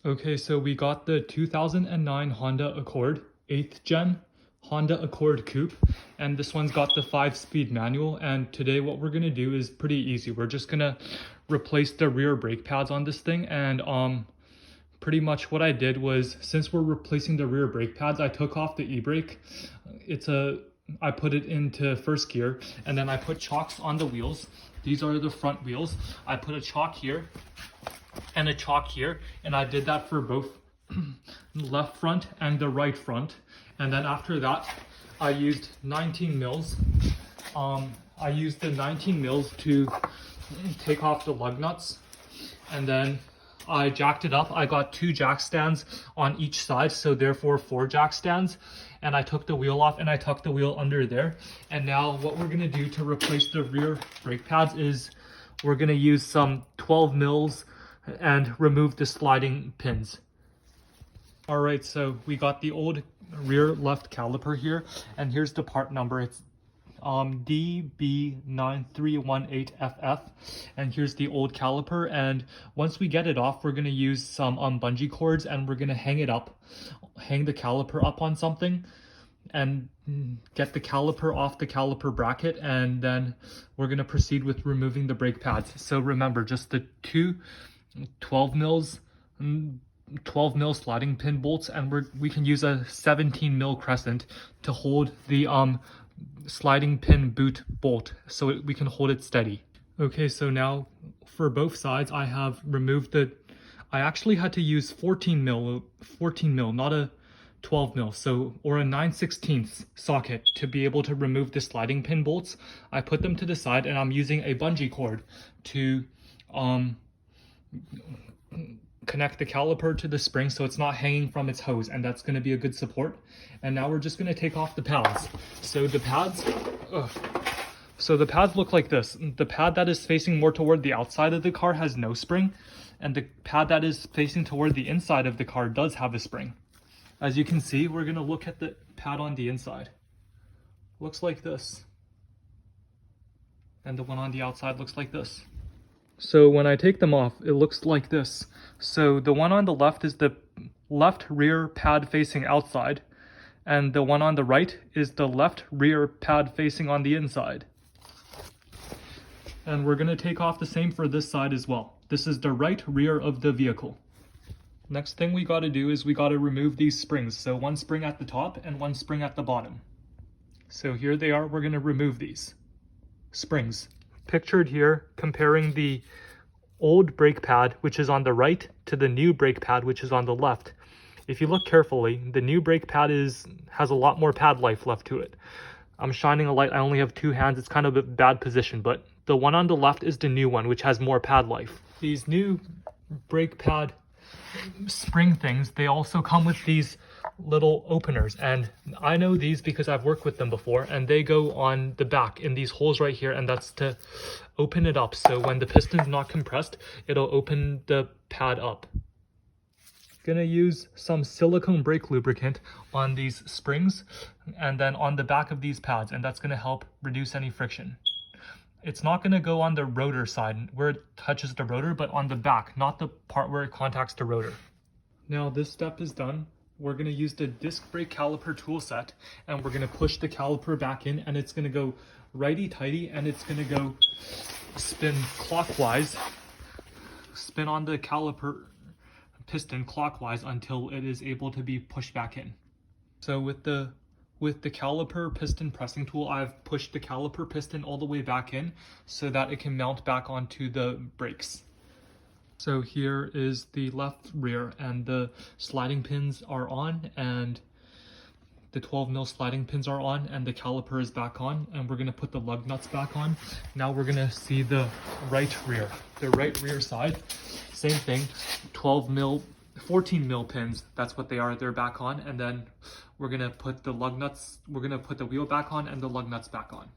Okay, so we got the 2009 Honda Accord, 8th gen Honda Accord Coupe, and this one's got the 5-speed manual. And today what we're gonna do is pretty easy. We're just gonna replace the rear brake pads on this thing. And pretty much what I did was, since we're replacing the rear brake pads, I took off the e-brake. I put it into first gear, and then I put chocks on the wheels. These are the front wheels. I put a chock here and a chock here, and I did that for both left front and the right front. And then after that, I used 19 mils. I used the 19 mils to take off the lug nuts, and then I jacked it up. I got 2 jack stands on each side, so therefore 4 jack stands. And I took the wheel off and I tucked the wheel under there. And now what we're gonna do to replace the rear brake pads is we're gonna use some 12 mils and remove the sliding pins. All right, so we got the old rear left caliper here, and here's the part number. It's DB9318FF, and here's the old caliper. And once we get it off, we're gonna use some bungee cords, and we're gonna hang the caliper up on something and get the caliper off the caliper bracket, and then we're gonna proceed with removing the brake pads. So remember, just the 2 12 mil sliding pin bolts, and we can use a 17 mil crescent to hold the sliding pin boot bolt, so we can hold it steady. Okay, so now for both sides I have removed I actually had to use 14 mil, not a 12 mil, or a 9/16 socket to be able to remove the sliding pin bolts. I put them to the side, and I'm using a bungee cord to connect the caliper to the spring so it's not hanging from its hose, and that's going to be a good support. And now we're just going to take off the pads. So the pads look like this. The pad that is facing more toward the outside of the car has no spring, and the pad that is facing toward the inside of the car does have a spring. As you can see, we're going to look at the pad on the inside. Looks like this. And the one on the outside looks like this. So when I take them off, it looks like this. So the one on the left is the left rear pad facing outside, and the one on the right is the left rear pad facing on the inside. And we're going to take off the same for this side as well. This is the right rear of the vehicle. Next thing we got to do is we got to remove these springs. So one spring at the top and one spring at the bottom. So here they are. We're going to remove these springs. Pictured here, comparing the old brake pad, which is on the right, to the new brake pad, which is on the left. If you look carefully, the new brake pad has a lot more pad life left to it. I'm shining a light. I only have 2 hands. It's kind of a bad position, but the one on the left is the new one, which has more pad life. These new brake pad spring things, they also come with these little openers, and I know these because I've worked with them before, and they go on the back in these holes right here, and that's to open it up. So when the piston's not compressed, it'll open the pad up. Gonna use some silicone brake lubricant on these springs and then on the back of these pads, and that's gonna help reduce any friction. It's not going to go on the rotor side where it touches the rotor, but on the back, not the part where it contacts the rotor. Now this step is done. We're going to use the disc brake caliper tool set, and we're going to push the caliper back in, and it's going to go righty-tighty, and it's going to go spin clockwise, spin on the caliper piston clockwise until it is able to be pushed back in. So with the caliper piston pressing tool, I've pushed the caliper piston all the way back in so that it can mount back onto the brakes. So here is the left rear, and the sliding pins are on, and the 12 mil sliding pins are on, and the caliper is back on, and we're gonna put the lug nuts back on. Now we're gonna see the right rear. The right rear side, same thing, 14 mil pins, that's what they are, they're back on, and then we're gonna put the lug nuts, we're gonna put the wheel back on and the lug nuts back on.